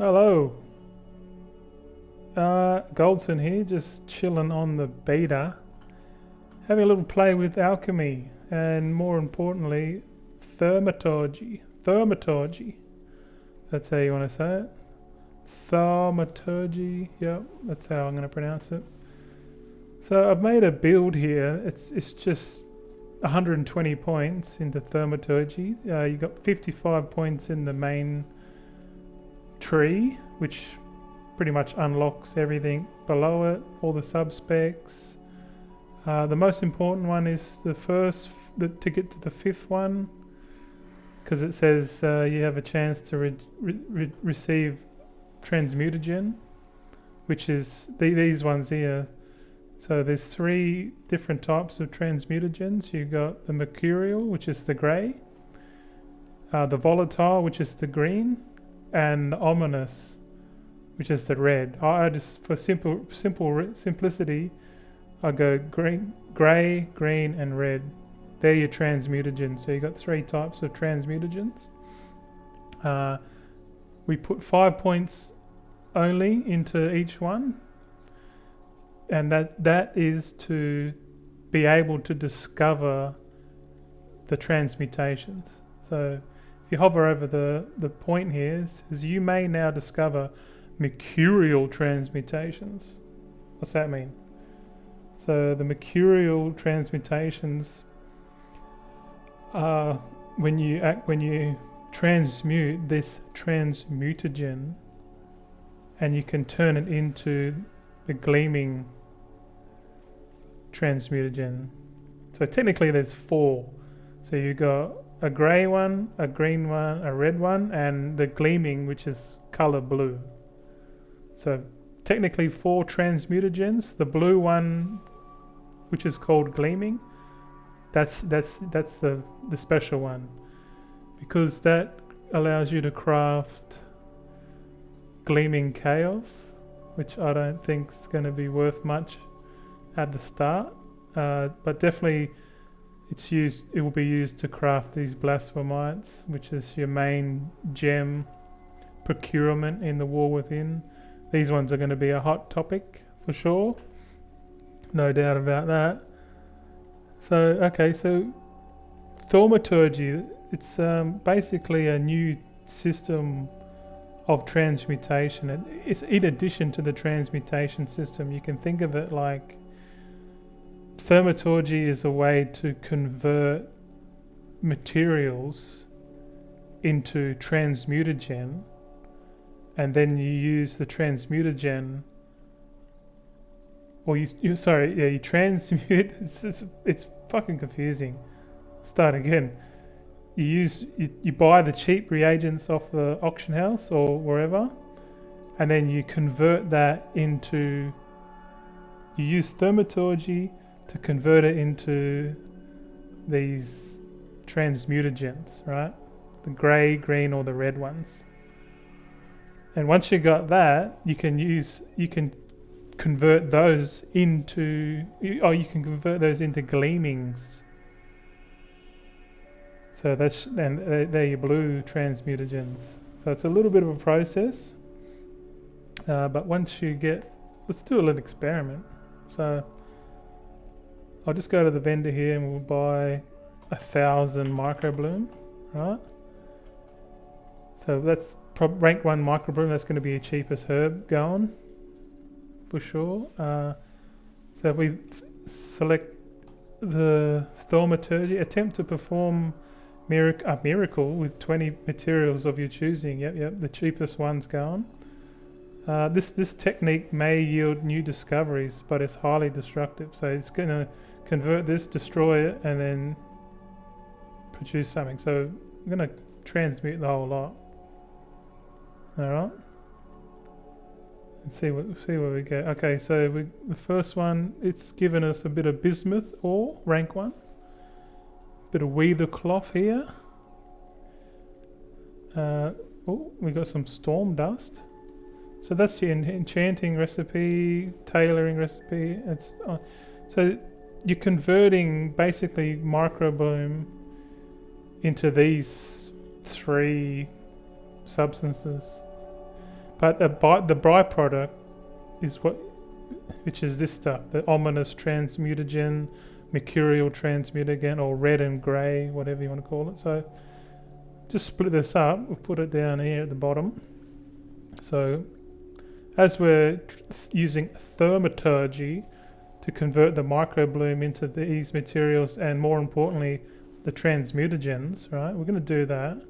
Hello. Goldson here, just chilling on the beta, having a little play with alchemy, and more importantly, Thermatology. Thermatology. That's how you want to say it. Thaumaturgy. Yep, that's how I'm going to pronounce it. So I've made a build here. It's just 120 points into Thaumaturgy. You got 55 points in the main tree, which pretty much unlocks everything below it, all the sub-specs. The most important one is the first, to get to the fifth one, because it says you have a chance to receive Transmutagen, which is these ones here. So there's 3 different types of Transmutagens. You've got the Mercurial, which is the grey, the Volatile, which is the green, and the Ominous, which is the red. I just, for simplicity, I go green, grey, green, and red. They're your transmutagens. So you got 3 types of transmutagens. We put 5 points only into each one, and that is to be able to discover the transmutations. So if you hover over the point here, it says you may now discover mercurial transmutations. What's that mean? So the mercurial transmutations are when you transmute this transmutagen, and you can turn it into the Gleaming transmutagen. So technically there's 4. So you got a grey one, a green one, a red one, and the Gleaming, which is color blue. So technically 4 transmutagens. The blue one, which is called Gleaming, that's the special one, because that allows you to craft Gleaming Chaos, which I don't think is going to be worth much at the start, but definitely it will be used to craft these Blasphemites, which is your main gem procurement in the War Within. These ones are going to be a hot topic for sure, no doubt about that. So okay, so Thaumaturgy, it's basically a new system of transmutation. It's in addition to the transmutation system. You can think of it like Thaumaturgy is a way to convert materials into transmutagen, and then you use the transmutagen, or you transmute. It's fucking confusing. Start again. You buy the cheap reagents off the auction house or wherever, and then you convert that into. You use Thaumaturgy to convert it into these transmutagens, right? The grey, green, or the red ones. And once you got that, you can convert those into, Gleamings. So they're your blue transmutagens. So it's a little bit of a process, but once you get, let's do a little experiment. So I'll just go to the vendor here and we'll buy 1,000 microbloom, right? So that's rank 1 microbloom. That's going to be your cheapest herb going, for sure. So if we select the Thaumaturgy, attempt to perform a miracle with 20 materials of your choosing. Yep, the cheapest one's going. This technique may yield new discoveries, but it's highly destructive. So it's going to convert this, destroy it, and then produce something. So I'm going to transmute the whole lot. Alright. And see what we get. Okay, so the first one, it's given us a bit of bismuth ore, rank 1. Bit of weather cloth here. We got some storm dust. So that's your enchanting recipe, tailoring recipe. So you're converting basically microbloom into these 3 substances. But the byproduct is which is this stuff, the ominous transmutagen, mercurial transmutagen, or red and grey, whatever you want to call it. So just split this up. We'll put it down here at the bottom. So as we're using thaumaturgy to convert the microbloom into these materials, and more importantly, the transmutagens, right? We're going to do that.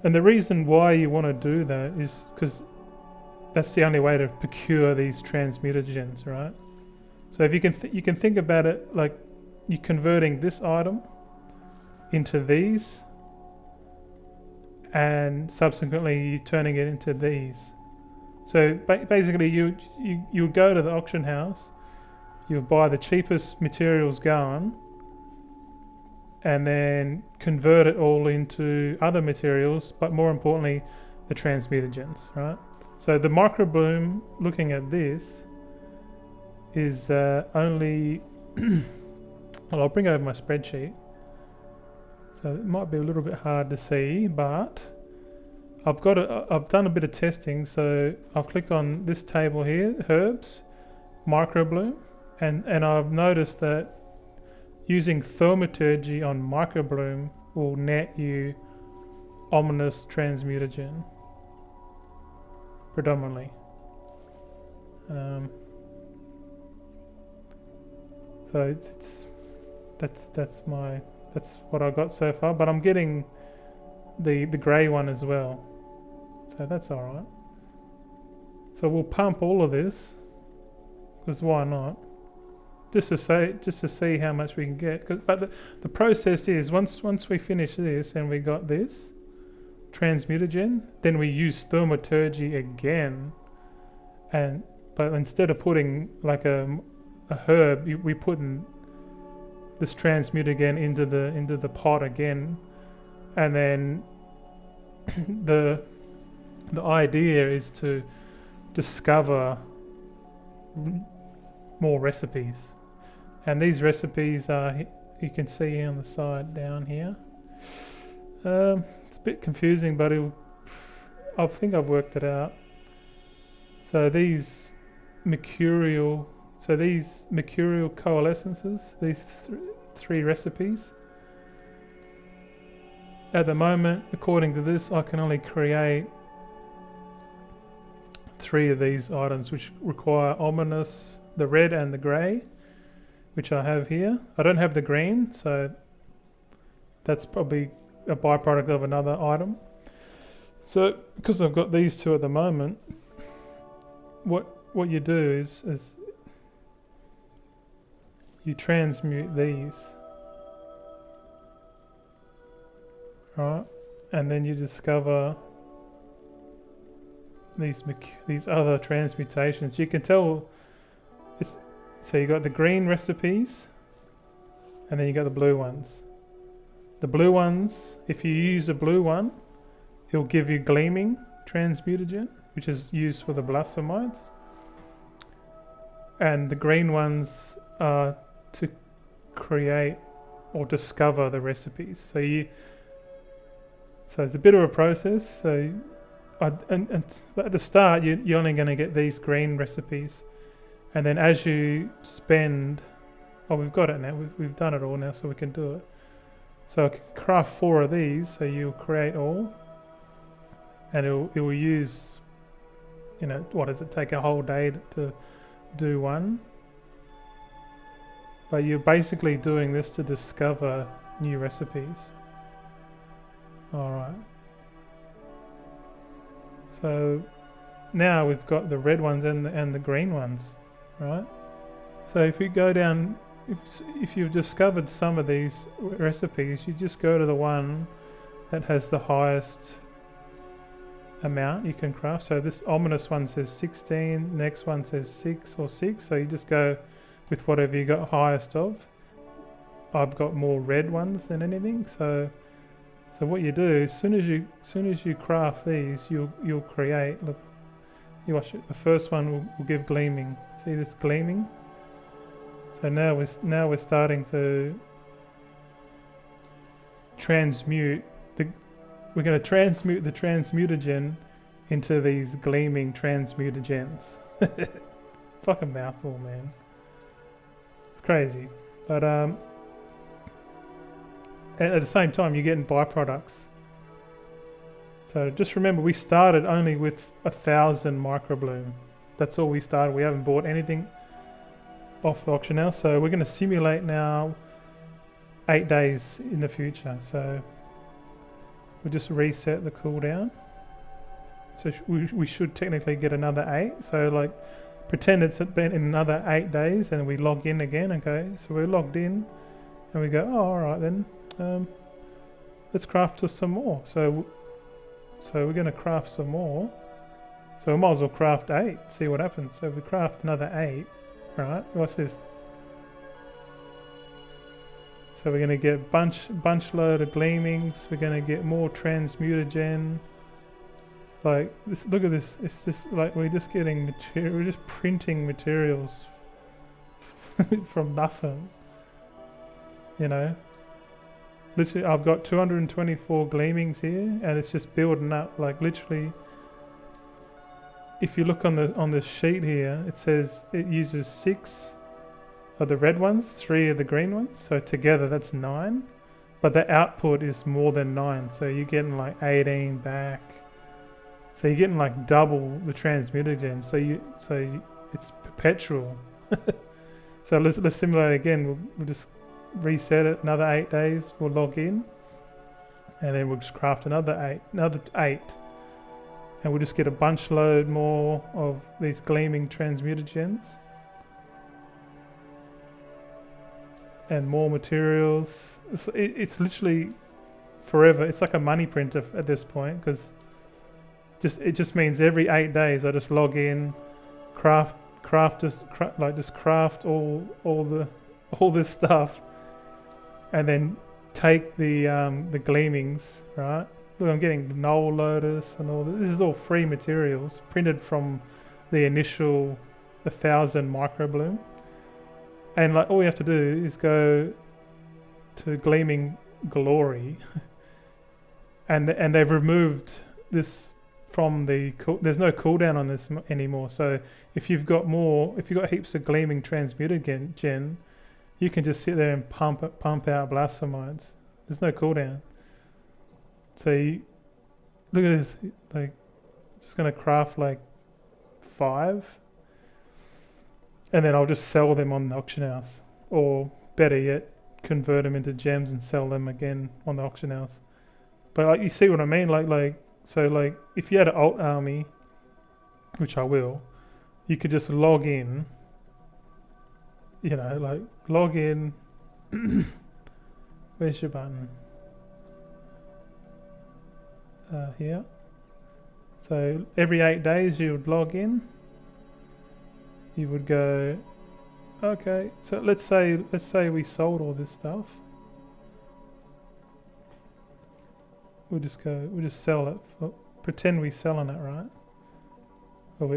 And the reason why you want to do that is because that's the only way to procure these transmutagens, right? So if you can think about it like you're converting this item into these, and subsequently you're turning it into these. So basically you go to the auction house, you'll buy the cheapest materials going, and then convert it all into other materials, but more importantly, the transmutagens, right? So the microbloom, looking at this, is only, well, I'll bring over my spreadsheet. So it might be a little bit hard to see, but I've done a bit of testing. So I've clicked on this table here, herbs, microbloom, and I've noticed that using thaumaturgy on microbloom will net you ominous transmutagen predominantly. So that's what I got so far, but I'm getting the grey one as well, so that's all right. So we'll pump all of this, because why not? Just to see how much we can get. But the process is once we finish this and we got this transmutagen, then we use thaumaturgy again, but instead of putting like a herb, we put in this transmutagen into the pot again, and then the idea is to discover more recipes. And these recipes are, you can see here on the side down here. It's a bit confusing, but I think I've worked it out. So these mercurial coalescences, these three recipes. At the moment, according to this, I can only create 3 of these items, which require ominous, the red and the grey, which I have here. I don't have the green, so that's probably a byproduct of another item. So because I've got these 2 at the moment, what you do is you transmute these, right? And then you discover these other transmutations. You can tell so you got the green recipes, and then you got the blue ones. The blue ones, if you use a blue one, it'll give you Gleaming transmutagen, which is used for the blastamides. And the green ones are to create or discover the recipes. So it's a bit of a process. So but at the start, you're only going to get these green recipes, and then as you spend, we've got it now. We've done it all now, so we can do it. So I can craft 4 of these. So you'll create all, and it will use, what does it take, a whole day to do one? But you're basically doing this to discover new recipes. All right. So now we've got the red ones and the green ones, right? So if we go down, if you've discovered some of these recipes, you just go to the one that has the highest amount you can craft. So this ominous one says 16, next one says 6 or 6, so you just go with whatever you got highest of. I've got more red ones than anything, so what you do, as soon as you craft these, you'll create. Look, you watch it. The first one will give Gleaming. See this Gleaming? So now we're starting to transmute we're going to transmute the transmutagen into these gleaming transmutagens. Fucking mouthful, man. It's crazy. But at the same time, you're getting byproducts. So just remember, we started only with 1,000 microbloom. That's all we started. We haven't bought anything off the auction now. So we're going to simulate now 8 days in the future. So we'll just reset the cooldown. So we should technically get another 8. So like pretend it's been in another 8 days and we log in again. Okay, so we're logged in and we go, oh, all right then, let's craft us some more. So we're going to craft some more. So we might as well craft 8, see what happens. So if we craft another 8, right, what's this? So we're going to get bunch load of gleamings. We're going to get more transmutagen. Like this, look at this. It's just like we're just getting material. We're just printing materials from nothing. You know. Literally, I've got 224 gleamings here, and it's just building up. Like literally, if you look on the sheet here, it says it uses 6 of the red ones, 3 of the green ones. So together that's 9, but the output is more than 9. So you're getting like 18 back. So you're getting like double the transmutagen. So it's perpetual. So let's simulate again. We'll just reset it another 8 days. We'll log in, and then we'll just craft another 8, and we'll just get a bunch load more of these gleaming transmutagens and more materials. It's literally forever. It's like a money printer at this point, because it just means every 8 days I just log in, craft all this stuff, and then take the gleamings, right? Look, I'm getting null loaders and all this. This is all free materials printed from the initial 1,000 microbloom. And like all we have to do is go to Gleaming Glory, and they've removed this from the there's no cooldown on this anymore. So if you've got heaps of gleaming transmutagen, you can just sit there and pump out blastomides. There's no cooldown. So look at this. Like, just gonna craft like 5, and then I'll just sell them on the auction house, or better yet, convert them into gems and sell them again on the auction house. But like, you see what I mean? So if you had an alt army, which I will, you could just log in. You know, like log in. Where's your button? Here. So every 8 days you would log in. You would go, okay. So let's say we sold all this stuff. We'll just sell it. Pretend we're selling it, right? But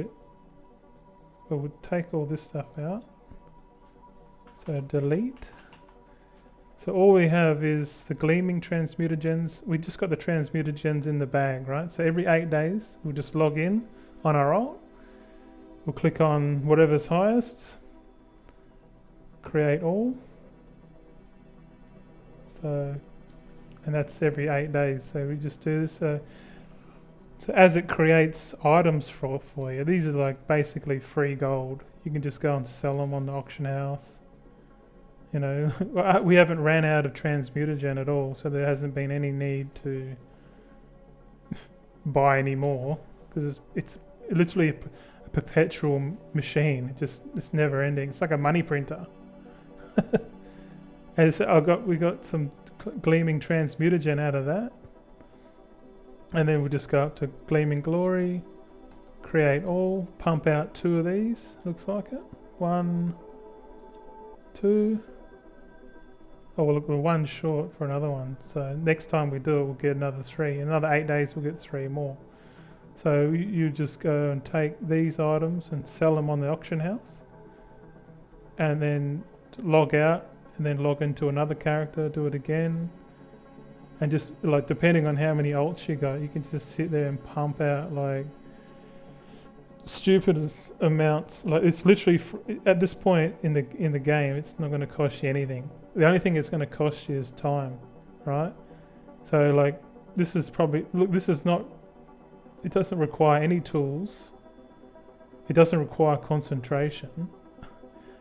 we'll take all this stuff out. So delete. So all we have is the gleaming transmutagens. We just got the transmutagens in the bag, right? So every 8 days, we'll just log in on our alt. We'll click on whatever's highest. Create all. So, and that's every 8 days. So we just do this. So as it creates items for you, these are like basically free gold. You can just go and sell them on the auction house. You know, we haven't ran out of transmutagen at all, so there hasn't been any need to buy any more, because it's literally a perpetual machine. It's never ending. It's like a money printer. And so we got some gleaming transmutagen out of that, and then we'll just go up to Gleaming Glory, create all, pump out 2 of these. Looks like it. 1, 2. Oh, well, look, we're 1 short for another one. So next time we do it, we'll get another 3. In another 8 days, we'll get 3 more. So you just go and take these items and sell them on the auction house, and then log out, and then log into another character, do it again, and just like depending on how many alts you got, you can just sit there and pump out like stupidest amounts. Like it's literally at this point in the game, it's not going to cost you anything. The only thing it's going to cost you is time, right? So like this is probably this is not. It doesn't require any tools. It doesn't require concentration.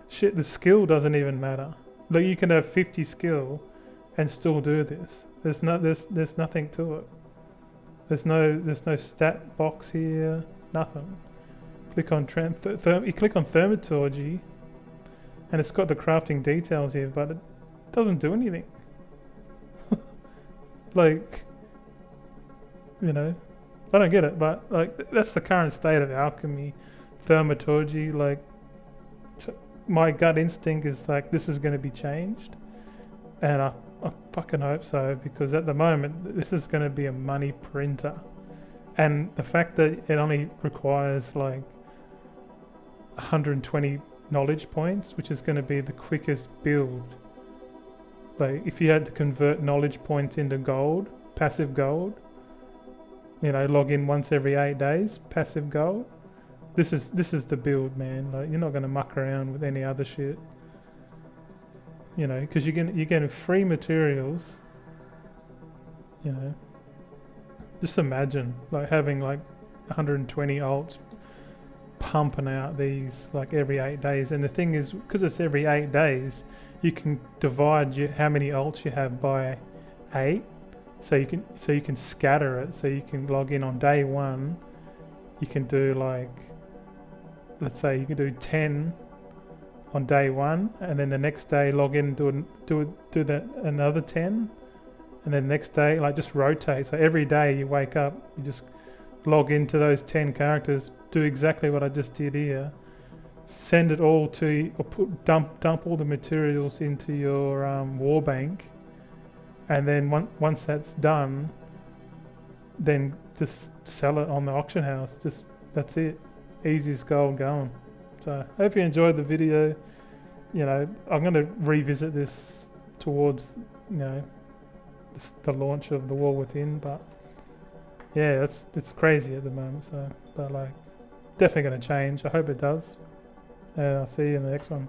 Shit, the skill doesn't even matter. Like you can have 50 skill and still do this. There's nothing to it. There's no stat box here. Nothing. Click on you click on Thermatology, and it's got the crafting details here, but it doesn't do anything. Like, you know, I don't get it, but like that's the current state of alchemy, Thaumaturgy. Like, my gut instinct is like this is going to be changed, and I fucking hope so, because at the moment this is going to be a money printer, and the fact that it only requires like 120 knowledge points, which is going to be the quickest build. Like if you had to convert knowledge points into gold, passive gold, you know, log in once every 8 days, passive gold. This is the build, man. Like you're not going to muck around with any other shit. You know, because you're getting free materials. You know, just imagine like having like 120 alts pumping out these like every 8 days. And the thing is, because it's every 8 days, you can divide how many alts you have by 8. So you can scatter it. So you can log in on day 1. You can do like, let's say you can do 10 on day 1, and then the next day log in and do that another 10, and then next day like just rotate. So every day you wake up, you just log into those 10 characters, do exactly what I just did here, send it all to, or dump all the materials into your war bank, and then once that's done, then just sell it on the auction house. Just that's it, easiest goal going. So I hope you enjoyed the video. You know, I'm going to revisit this towards, you know, the launch of the War Within, but yeah, it's crazy at the moment. So, but like, definitely going to change. I hope it does. And I'll see you in the next one.